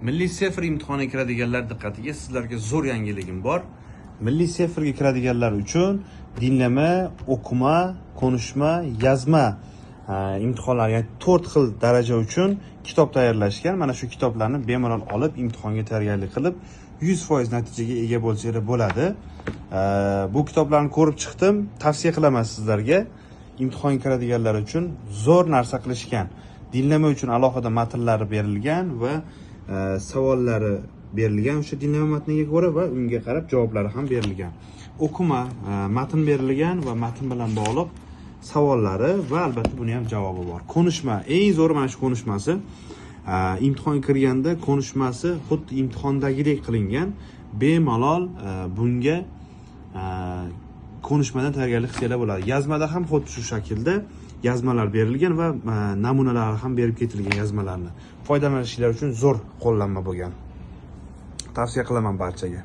Milliy sefr imtihoniga kiradiganlar diqqatiga, sizlarga zo'r yangiligim bor. Milliy sefrga kiradiganlar uchun dinlama, o'qima, konuşma, yozma imtihonlar, ya'ni 4 xil daraja uchun kitob tayyorlashgan. Mana shu kitoblarni bemalol olib, imtihonga tayyorgarlik qilib, 100% natijaga ega bo'lsangiz bo'ladi. Bu kitoblarni ko'rib chiqdim, tavsiya qilaman sizlarga. Imtihonga kiradiganlar uchun zo'r narsa qilishgan. Dinlama uchun alohida matnlari berilgan va savollari berilgan o'sha dinlama matniga ko'ra va unga qarab javoblari ham berilgan. O'qima matn berilgan va matn bilan bog'liq savollari va albatta buni ham javobi bor. Konuşma eng zo'ri mana shu konuşmasi. Imtihonga kirganda konuşmasi xuddi imtihondagidek qilingan. Bemalol bunga konuşmadan tayyorgarlik qilsa bo'ladi. Yozmada ham xuddi shu shaklda yozmalar berilgan va namunalar ham berib ketilgan yozmalarni. Foydalanishlari uchun zo'r qo'llanma bo'lgan. Tavsiya qilaman barchaga.